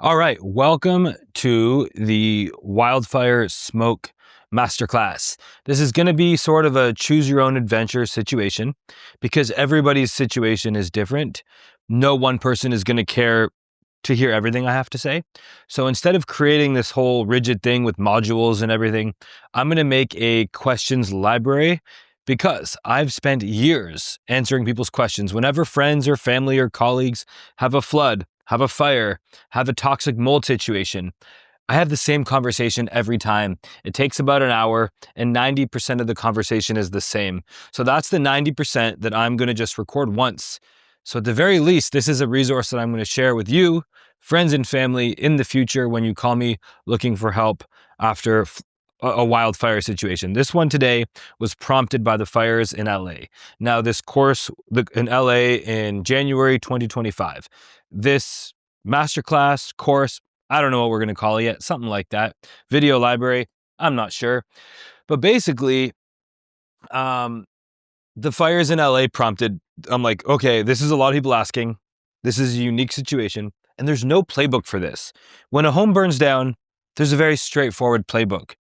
All right, welcome to the Wildfire Smoke Masterclass. This is going to be sort of a choose your own adventure situation because everybody's situation is different. No one person is going to care to hear everything I have to say. So instead of creating this whole rigid thing with modules and everything, I'm going to make a questions library because I've spent years answering people's questions. Whenever friends or family or colleagues have a flood, have a fire, have a toxic mold situation, I have the same conversation every time. It takes about an hour and 90% of the conversation is the same. So that's the 90% that I'm going to just record once. So at the very least, this is a resource that I'm going to share with you, friends and family in the future when you call me looking for help after a wildfire situation. This one today was prompted by the fires in LA. Now this course in LA in January 2025. This masterclass course, I don't know what we're going to call it yet, something like that. Video library, I'm not sure. But basically, the fires in LA prompted, I'm like, okay, this is a lot of people asking. This is a unique situation, and there's no playbook for this. When a home burns down, there's a very straightforward playbook.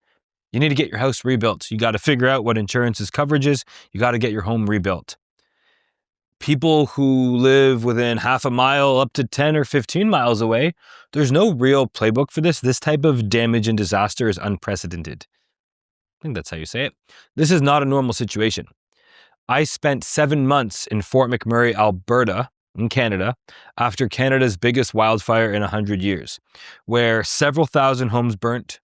You need to get your house rebuilt. You got to figure out what insurance's coverage is. You got to get your home rebuilt. People who live within half a mile up to 10 or 15 miles away, there's no real playbook for this. This type of damage and disaster is unprecedented. I think that's how you say it. This is not a normal situation. I spent 7 months in Fort McMurray, Alberta, in Canada, after Canada's biggest wildfire in 100 years, where several thousand homes burnt,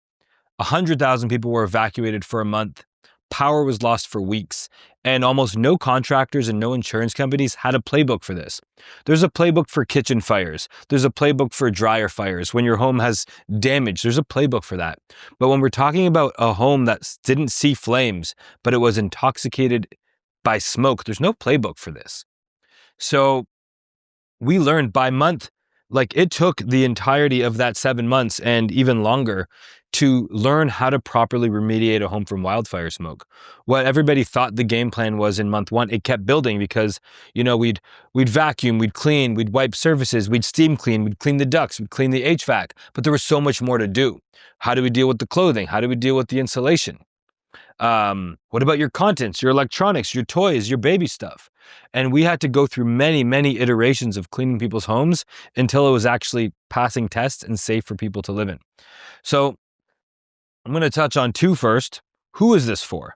100,000 people were evacuated for a month, power was lost for weeks, and almost no contractors and no insurance companies had a playbook for this. There's a playbook for kitchen fires. There's a playbook for dryer fires. When your home has damage, there's a playbook for that. But when we're talking about a home that didn't see flames, but it was intoxicated by smoke, there's no playbook for this. So we learned by month, like it took the entirety of that 7 months and even longer to learn how to properly remediate a home from wildfire smoke. What everybody thought the game plan was in month 1, it kept building because, we'd vacuum, we'd clean, we'd wipe surfaces, we'd steam clean, we'd clean the ducts, we'd clean the HVAC, but there was so much more to do. How do we deal with the clothing? How do we deal with the insulation? What about your contents, your electronics, your toys, your baby stuff? And we had to go through many, many iterations of cleaning people's homes until it was actually passing tests and safe for people to live in. So I'm going to touch on 2 first. Who is this for?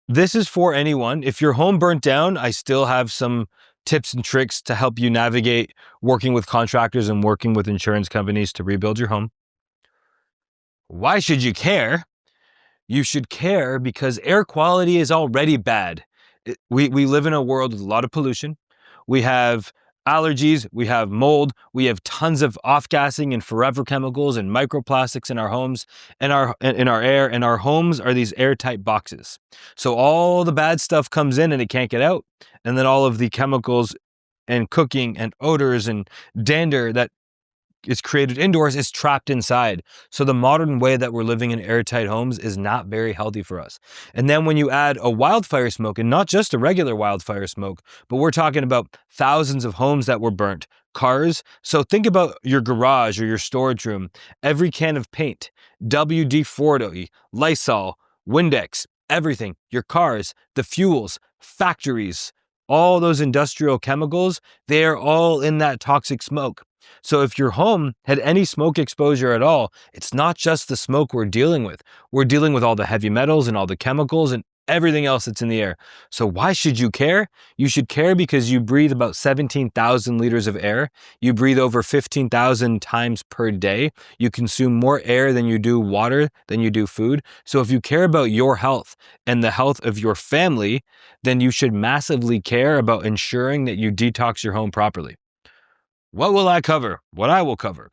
This is for anyone. If your home burnt down, I still have some tips and tricks to help you navigate working with contractors and working with insurance companies to rebuild your home. Why should you care? You should care because air quality is already bad. We live in a world with a lot of pollution. We have allergies, we have mold, we have tons of off-gassing and forever chemicals and microplastics in our homes and in our air, and our homes are these airtight boxes. So all the bad stuff comes in and it can't get out. And then all of the chemicals and cooking and odors and dander that is created indoors is trapped inside. So the modern way that we're living in airtight homes is not very healthy for us. And then when you add a wildfire smoke, and not just a regular wildfire smoke, but we're talking about thousands of homes that were burnt, cars. So think about your garage or your storage room, every can of paint, WD-40, Lysol, Windex, everything, your cars, the fuels, factories, all those industrial chemicals, they are all in that toxic smoke. So if your home had any smoke exposure at all, it's not just the smoke we're dealing with. We're dealing with all the heavy metals and all the chemicals and everything else that's in the air. So why should you care? You should care because you breathe about 17,000 liters of air. You breathe over 15,000 times per day. You consume more air than you do water, than you do food. So if you care about your health and the health of your family, then you should massively care about ensuring that you detox your home properly. What will I cover? What I will cover?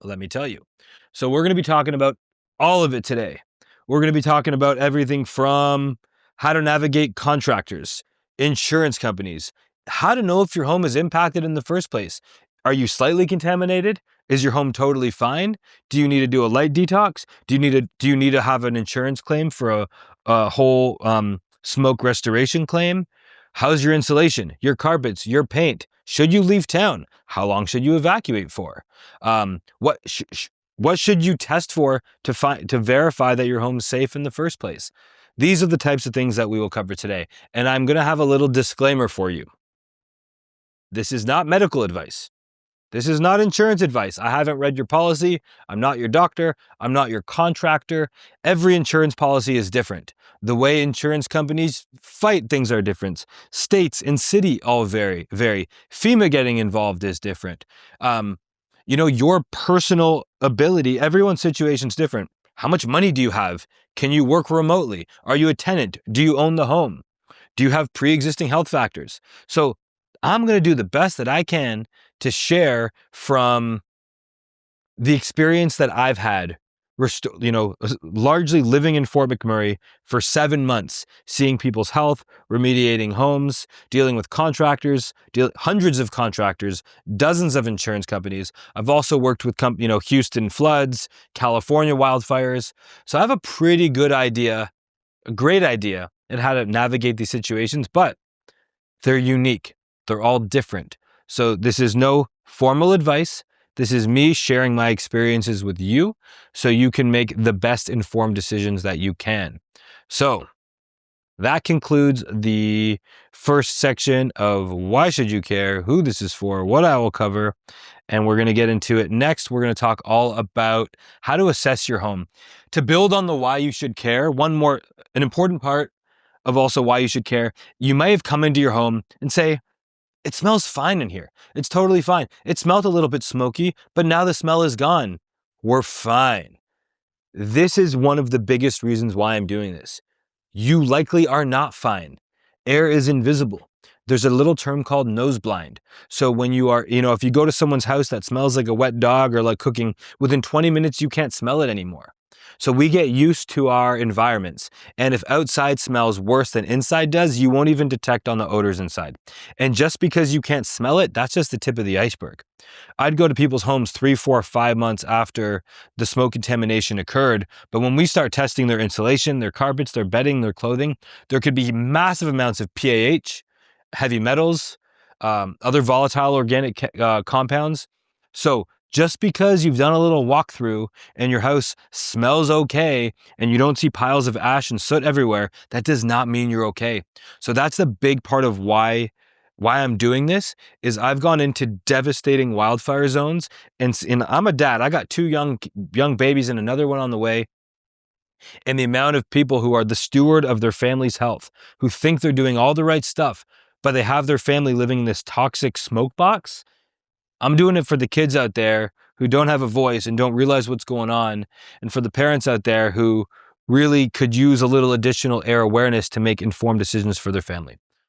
Let me tell you. So we're going to be talking about all of it today. We're going to be talking about everything from how to navigate contractors, insurance companies, how to know if your home is impacted in the first place. Are you slightly contaminated? Is your home totally fine? Do you need to do a light detox? Do you need to have an insurance claim for a whole smoke restoration claim? How's your insulation, your carpets, your paint? Should you leave town? How long should you evacuate for? What should you test for to verify that your home's safe in the first place? These are the types of things that we will cover today. And I'm going to have a little disclaimer for you. This is not medical advice. This is not insurance advice. I haven't read your policy. I'm not your doctor. I'm not your contractor. Every insurance policy is different. The way insurance companies fight things are different. States and city all vary. FEMA getting involved is different. Your personal ability, everyone's situation is different. How much money do you have? Can you work remotely? Are you a tenant? Do you own the home? Do you have pre-existing health factors? So I'm going to do the best that I can to share from the experience that I've had, largely living in Fort McMurray for 7 months, seeing people's health, remediating homes, dealing with contractors, hundreds of contractors, dozens of insurance companies. I've also worked with, Houston floods, California wildfires. So I have a pretty good idea, a great idea at how to navigate these situations, but they're unique. They're all different. So this is no formal advice. This is me sharing my experiences with you so you can make the best informed decisions that you can. So that concludes the first section of why should you care, who this is for, what I will cover, and we're going to get into it. Next, we're going to talk all about how to assess your home. To build on the why you should care, an important part of also why you should care, you may have come into your home and say, it smells fine in here. It's totally fine. It smelled a little bit smoky, but now the smell is gone. We're fine. This is one of the biggest reasons why I'm doing this. You likely are not fine. Air is invisible. There's a little term called nose blind. So when you are, if you go to someone's house that smells like a wet dog or like cooking, within 20 minutes, you can't smell it anymore. So we get used to our environments. And if outside smells worse than inside does, you won't even detect on the odors inside. And just because you can't smell it, that's just the tip of the iceberg. I'd go to people's homes 3, 4, 5 months after the smoke contamination occurred. But when we start testing their insulation, their carpets, their bedding, their clothing, there could be massive amounts of PAH, heavy metals, other volatile organic compounds. So just because you've done a little walkthrough and your house smells okay and you don't see piles of ash and soot everywhere, that does not mean you're okay. So that's the big part of why I'm doing this is I've gone into devastating wildfire zones and I'm a dad. I got 2 young babies and another one on the way. And the amount of people who are the steward of their family's health, who think they're doing all the right stuff, but they have their family living in this toxic smoke box. I'm doing it for the kids out there who don't have a voice and don't realize what's going on, and for the parents out there who really could use a little additional air awareness to make informed decisions for their family.